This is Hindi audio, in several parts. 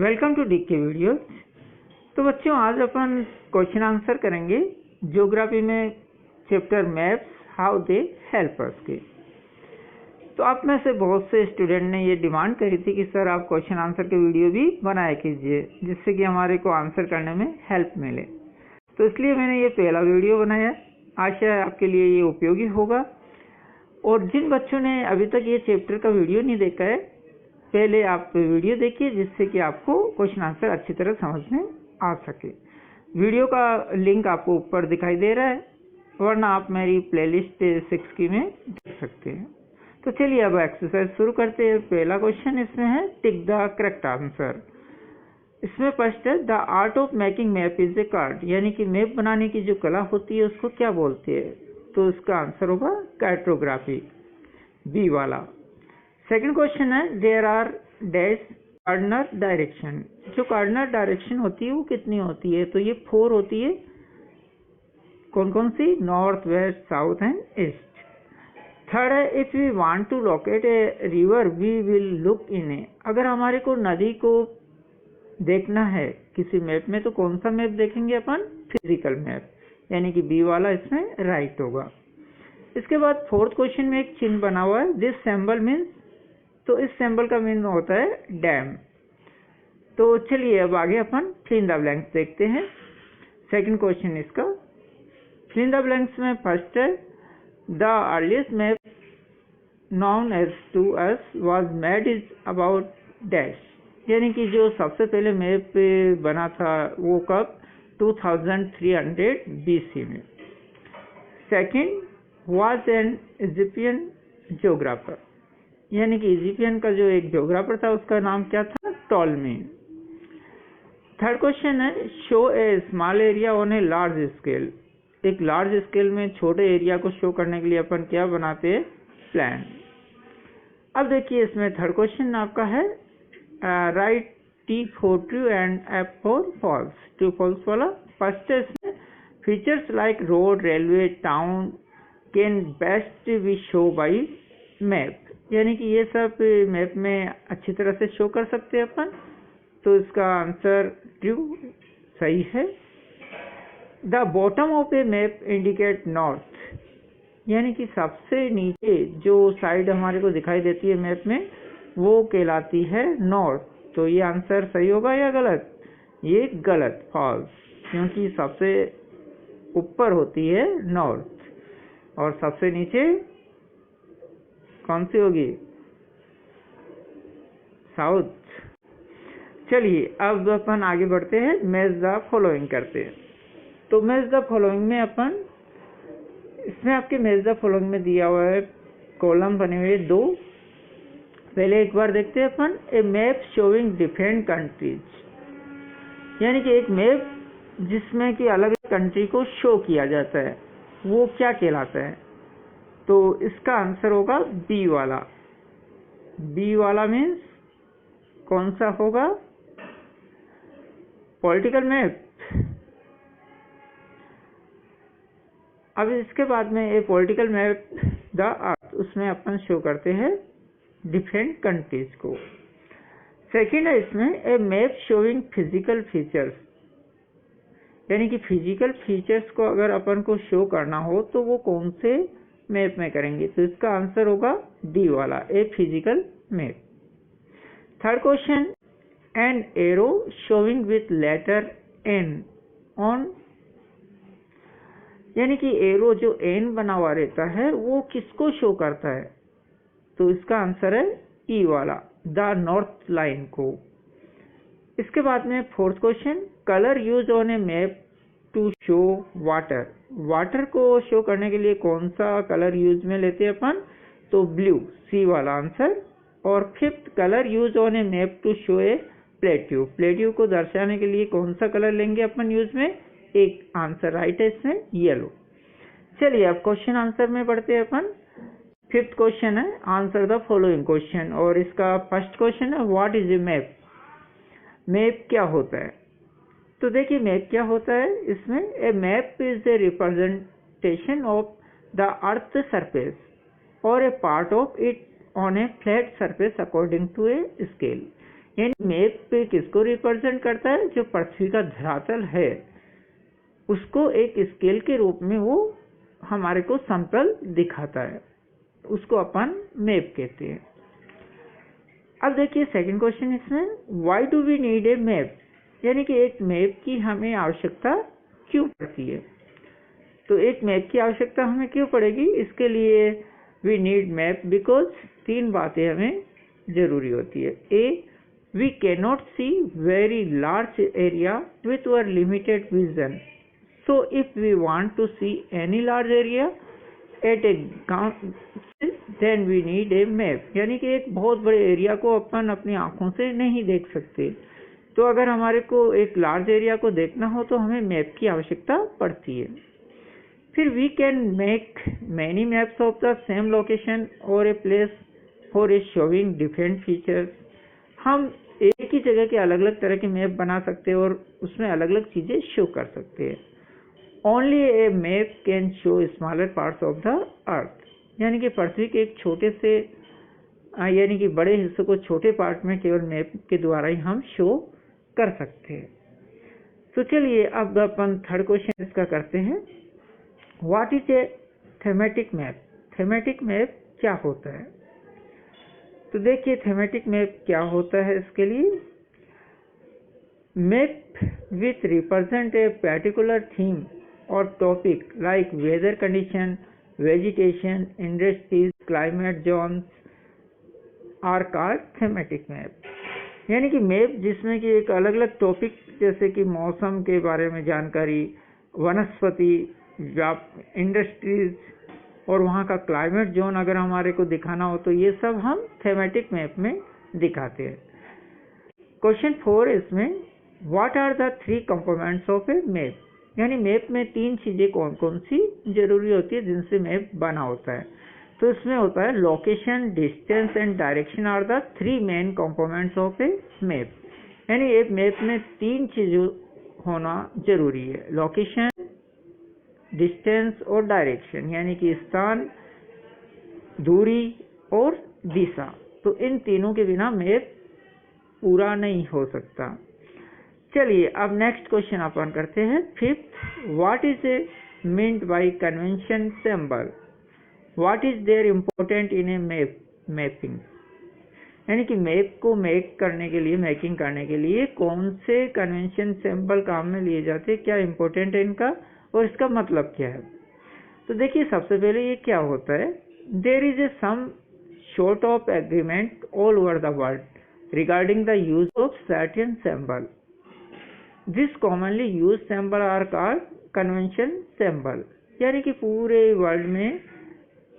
Welcome to DK videos. तो बच्चों, आज अपन क्वेश्चन आंसर करेंगे ज्योग्राफी में chapter maps how they help us के। तो आप में से बहुत से स्टूडेंट ने ये डिमांड करी थी कि सर आप क्वेश्चन आंसर के वीडियो भी बनाया कीजिए जिससे कि हमारे को आंसर करने में हेल्प मिले। तो इसलिए मैंने ये पहला वीडियो बनाया। आशा है आपके लिए ये उपयोगी होगा। और जिन बच्चों ने अभी तक ये चैप्टर का वीडियो नहीं देखा है, पहले आप वीडियो देखिए जिससे कि आपको क्वेश्चन आंसर अच्छी तरह समझ में आ सके। वीडियो का लिंक आपको ऊपर दिखाई दे रहा है, वरना आप मेरी प्लेलिस्ट 6 की में देख सकते हैं। तो चलिए अब एक्सरसाइज शुरू करते हैं। पहला क्वेश्चन इसमें है टिक द करेक्ट आंसर। इसमें फर्स्ट है the art of making map is A cart, यानी कि मैप बनाने की जो कला होती है उसको क्या बोलते हैं? तो इसका आंसर होगा कार्टोग्राफी, बी वाला। सेकंड क्वेश्चन है there are dash cardinal direction. जो कार्डिनल डायरेक्शन होती है वो कितनी होती है? तो ये 4 होती है। कौन कौन सी? North, west, south and east. Third है if we want to locate a river we will look in a. अगर हमारे को नदी को देखना है किसी मैप में तो कौन सा मैप देखेंगे अपन? फिजिकल मैप, यानी कि बी वाला इसमें राइट होगा। इसके बाद फोर्थ क्वेश्चन में एक चिन्ह बना हुआ है दिस सिंबल मीन्स। तो इस सिंबल का मीन होता है डैम। तो चलिए अब आगे अपन फिल इन द ब्लैंक्स देखते हैं। सेकंड क्वेश्चन इसका फिल इन द ब्लैंक्स में फर्स्ट है the earliest map known as to us was made is about dash, यानी कि जो सबसे पहले मैप बना था वो कब? 2300 BC में। Second was an Egyptian geographer, यानी कि इजिप्शियन का जो एक ज्योग्राफर था उसका नाम क्या था? टॉलमी। थर्ड क्वेश्चन है show A small area on a large scale. एक लार्ज स्केल में छोटे एरिया को शो करने के लिए अपन क्या बनाते हैं? प्लान। अब देखिए इसमें थर्ड क्वेश्चन आपका है write T for true and F for false. True false वाला फर्स्ट है इसमें features like road, railway, town can best be show by map, यानी कि ये सब मैप में अच्छी तरह से शो कर सकते हैं अपन। तो इसका आंसर ट्रू सही है। The bottom of a map indicate north, यानी कि सबसे नीचे जो साइड हमारे को दिखाई देती है मैप में वो कहलाती है नॉर्थ। तो ये आंसर सही होगा या गलत? ये गलत, फॉल्स, क्योंकि सबसे ऊपर होती है नॉर्थ और सबसे नीचे कौन सी होगी? साउथ। चलिए अब अपन आगे बढ़ते हैं, मैच द फॉलोइंग करते हैं। तो मैच द फॉलोइंग में अपन इसमें आपके मैच द फॉलोइंग में दिया हुआ है कॉलम बने हुए 2। पहले एक बार देखते हैं अपन ए मैप शोइंग डिफरेंट कंट्रीज, यानी कि एक मैप जिसमें कि अलग अलग कंट्री को शो किया जाता है वो क्या कहलाता है? तो इसका आंसर होगा बी वाला। बी वाला मीन्स कौन सा होगा? Political map. अब इसके बाद में ए पॉलिटिकल मैप द अर्थ, उसमें अपन शो करते हैं डिफरेंट कंट्रीज को। सेकंड है इसमें a map showing physical features, यानी कि फिजिकल फीचर्स को अगर अपन को शो करना हो तो वो कौन से मैप में करेंगे? तो इसका आंसर होगा डी वाला, a physical map. Third question an arrow showing with letter N on, यानी कि एरो जो एन बना हुआ रहता है वो किसको शो करता है? तो इसका आंसर है ई वाला, द नॉर्थ लाइन को। इसके बाद में fourth question colour use on a map to show water. Water को शो करने के लिए कौन सा कलर यूज में लेते हैं अपन? तो ब्लू, सी वाला आंसर। और fifth colour use on a map to show a plateau. Plateau को दर्शाने के लिए कौन सा कलर लेंगे अपन यूज में? एक आंसर राइट है इसमें येलो। चलिए अब क्वेश्चन आंसर में बढ़ते हैं अपन। फिफ्थ क्वेश्चन है आंसर द फॉलोइंग क्वेश्चन, और इसका फर्स्ट क्वेश्चन है what is A map. Map क्या होता है? तो देखिए मैप क्या होता है इसमें, a map is a representation of the earth surface और a part of it on a flat surface according to a scale, यानी मैप पे किसको रिप्रेजेंट करता है? जो पृथ्वी का धरातल है उसको एक स्केल के रूप में वो हमारे को समतल दिखाता है, उसको अपन मैप कहते हैं। अब देखिए सेकंड क्वेश्चन इसमें, why do we need a map, यानी कि एक मैप की हमें आवश्यकता क्यों पड़ती है? तो एक मैप की आवश्यकता हमें क्यों पड़ेगी? इसके लिए वी नीड मैप बिकॉज 3 बातें हमें जरूरी होती है। A, we can not see very large area with our limited vision, so if we want to see any large area at a then we need a map, यानी कि एक बहुत बड़े एरिया को अपन अपनी आंखों से नहीं देख सकते, तो अगर हमारे को एक लार्ज एरिया को देखना हो तो हमें मैप की आवश्यकता पड़ती है। फिर we can make many maps of the same location और a place for a showing different features, हम एक ही जगह के अलग अलग तरह के मैप बना सकते हैं और उसमें अलग अलग चीजें शो कर सकते हैं। Only A map can show smaller parts of the अर्थ, यानी कि पृथ्वी के एक छोटे से यानी कि बड़े हिस्से को छोटे पार्ट में केवल मैप के द्वारा ही हम शो कर सकते हैं। तो चलिए अब अपन थर्ड क्वेश्चन इसका करते हैं, what is A thematic map, thematic map क्या होता है? तो देखिए थीमेटिक मैप क्या होता है। इसके लिए map with represent a particular theme और topic like weather condition, vegetation, industries, climate zones are called thematic map, यानी कि मैप जिसमें कि एक अलग अलग टॉपिक जैसे कि मौसम के बारे में जानकारी, वनस्पति, इंडस्ट्रीज और वहाँ का क्लाइमेट जोन अगर हमारे को दिखाना हो तो ये सब हम थीमेटिक मैप में दिखाते हैं। क्वेश्चन 4 इसमें, what are the 3 components of a map, यानी मैप में 3 चीजें कौन कौन सी जरूरी होती है जिनसे मैप बना होता है? तो इसमें होता है location, distance and direction are the 3 main components of a map, यानी एक मैप में 3 चीजें होना जरूरी है, लोकेशन, डिस्टेंस और डायरेक्शन, यानी कि स्थान, दूरी और दिशा। तो इन तीनों के बिना मैप पूरा नहीं हो सकता। चलिए अब नेक्स्ट क्वेश्चन अपन करते हैं 5th, what is a meant by convention symbol, what is there important in a map mapping, यानी कि मैप को मेक करने के लिए, मेकिंग करने के लिए कौन से कन्वेंशन सिंबल काम में लिए जाते हैं, क्या इंपॉर्टेंट है इनका और इसका मतलब क्या है? तो देखिए सबसे पहले ये क्या होता है, there is a some sort of agreement all over the world regarding the use of certain symbol. This commonly used symbol are called convention symbol, यानी कि पूरे वर्ल्ड में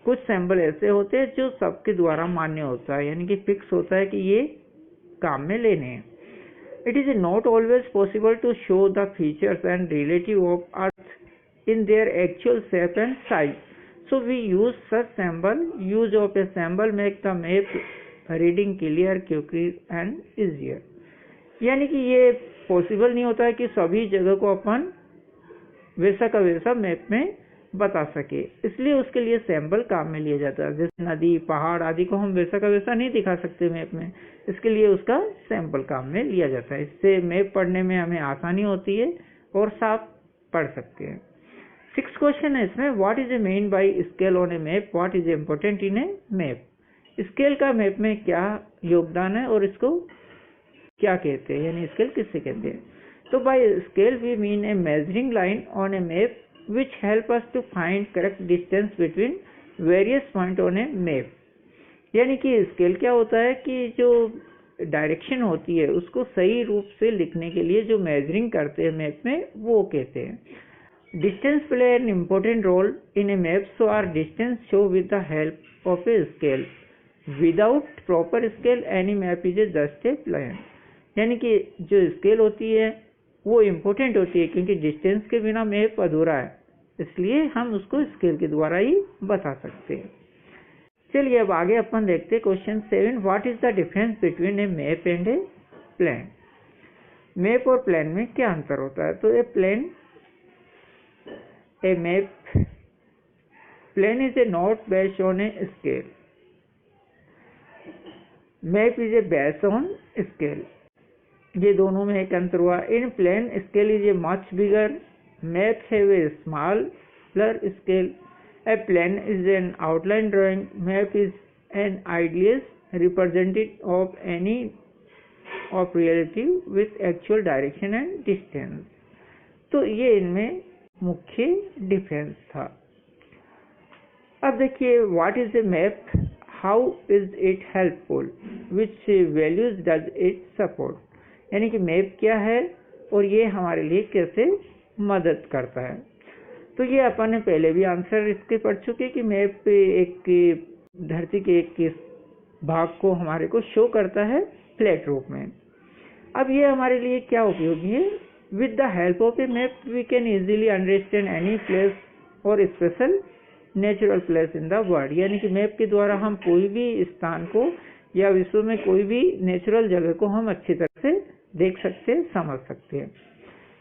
कुछ सिंबल ऐसे होते हैं जो सबके द्वारा मान्य होता है, यानी कि फिक्स होता है कि ये काम में लेने हैं। It is not always possible to show the features and relative of Earth in their actual shape and size. So we use such symbol. Use of a symbol make the map reading clear, quicker and easier. यानी कि ये पॉसिबल नहीं होता है कि सभी जगह को अपन वैसा का वैसा मैप में बता सके, इसलिए उसके लिए सैंपल काम में लिया जाता है। जैसे नदी, पहाड़ आदि को हम वैसा का वैसा नहीं दिखा सकते मैप में, इसके लिए उसका सैंपल काम में लिया जाता है। इससे मैप पढ़ने में हमें आसानी होती है और साफ पढ़ सकते हैं। 6th क्वेश्चन है इसमें, what is A mean by scale on a map, what is important in a map, scale का मैप में क्या योगदान है और इसको क्या कहते हैं, यानी स्केल किससे कहते हैं? तो by scale we mean a measuring line on a map which help us to find correct distance between various point on a map, यानी कि स्केल क्या होता है कि जो डायरेक्शन होती है उसको सही रूप से लिखने के लिए जो मेजरिंग करते हैं मैप में वो कहते हैं। Distance play an important role in a map, so are distance show with the help of a scale, without proper scale any map is a just a plan, यानी कि जो स्केल होती है वो इम्पोर्टेंट होती है क्योंकि डिस्टेंस के बिना मैप अधूरा है, इसलिए हम उसको स्केल के द्वारा ही बता सकते हैं। चलिए अब आगे अपन देखते हैं question 7, what is the difference between a map and a plan, map और प्लान में क्या अंतर होता है? तो a plan, a map, plan is a not based on a scale, map is a base on scale, ये दोनों में एक अंतर हुआ। In plane scale is a much bigger, map have a smaller scale. A plane is an outline drawing, map is an ideal representative of any of reality with actual direction and distance। तो ये इनमें मुख्य डिफरेंस था। अब देखिए what is A map, how is it helpful, which values does it support, यानी कि मैप क्या है और ये हमारे लिए कैसे मदद करता है। तो ये अपन ने पहले भी आंसर इसके पढ़ चुके कि मैप एक धरती के एक भाग को हमारे को शो करता है फ्लैट रूप में। अब ये हमारे लिए क्या उपयोगी है, with the help of a map we can easily understand any place और special natural place in the world, यानी कि मैप के द्वारा हम कोई भी स्थान को या विश्व में कोई भी नेचुरल जगह को हम अच्छी तरह से देख सकते हैं, समझ सकते हैं।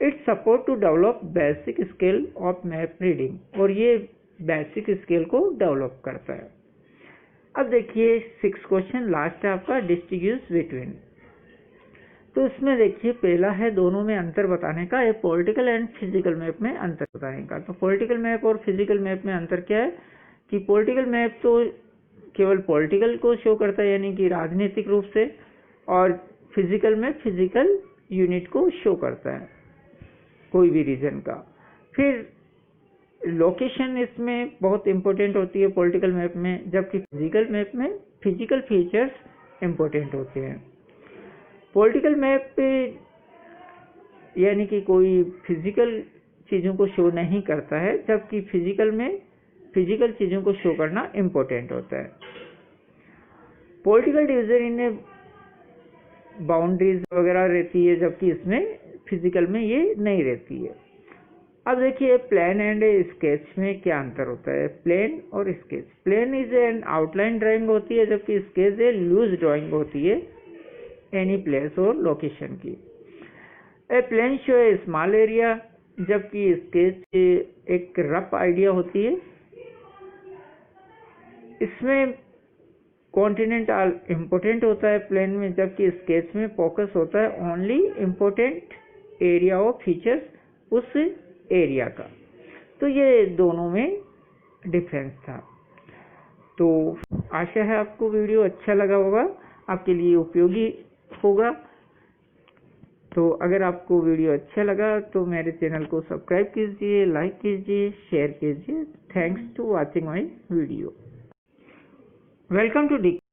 It support to develop basic skill of map reading, और ये बेसिक स्किल को डेवलप करता है। अब देखिए 6 क्वेश्चन लास्ट है आपका, डिस्टिंग्विश बिटवीन। तो इसमें देखिए पहला है दोनों में अंतर बताने का, ये पॉलिटिकल एंड फिजिकल मैप में अंतर बताने का। तो पॉलिटिकल मैप और फिजिकल मैप में अंतर क्या है कि पॉलिटिकल मैप तो केवल पॉलिटिकल को शो करता है, यानी कि राजनीतिक रूप से, और फिजिकल में फिजिकल यूनिट को शो करता है कोई भी रीजन का। फिर लोकेशन इसमें बहुत इंपॉर्टेंट होती है पॉलिटिकल मैप में, जबकि फिजिकल मैप में फिजिकल फीचर्स इंपॉर्टेंट होते हैं। पॉलिटिकल मैप यानी कि कोई फिजिकल चीज़ों को शो नहीं करता है, जबकि फिजिकल में फिजिकल चीज़ों को शो करना इंपॉर्टेंट होता है। पॉलिटिकल डिवीजन इनमें बाउंड्रीज वगैरह रहती है, जबकि इसमें फिजिकल में ये नहीं रहती है। अब देखिए प्लान एंड स्केच में क्या अंतर होता है, प्लेन और sketch. Plan is an outline drawing होती है, जबकि स्केच ए लूज ड्राइंग होती है एनी प्लेस और लोकेशन की। ए प्लेन शो ए स्मॉल एरिया, जबकि स्केच एक रफ आइडिया होती है। इसमें कॉन्टिनेंट इम्पोर्टेंट होता है प्लेन में, जबकि स्केच में फोकस होता है only important area of features उस एरिया का। तो ये दोनों में डिफरेंस था। तो आशा है आपको वीडियो अच्छा लगा होगा, आपके लिए उपयोगी होगा। तो अगर आपको वीडियो अच्छा लगा तो मेरे चैनल को सब्सक्राइब कीजिए, लाइक कीजिए, शेयर कीजिए। Thanks to watching my video. Welcome to D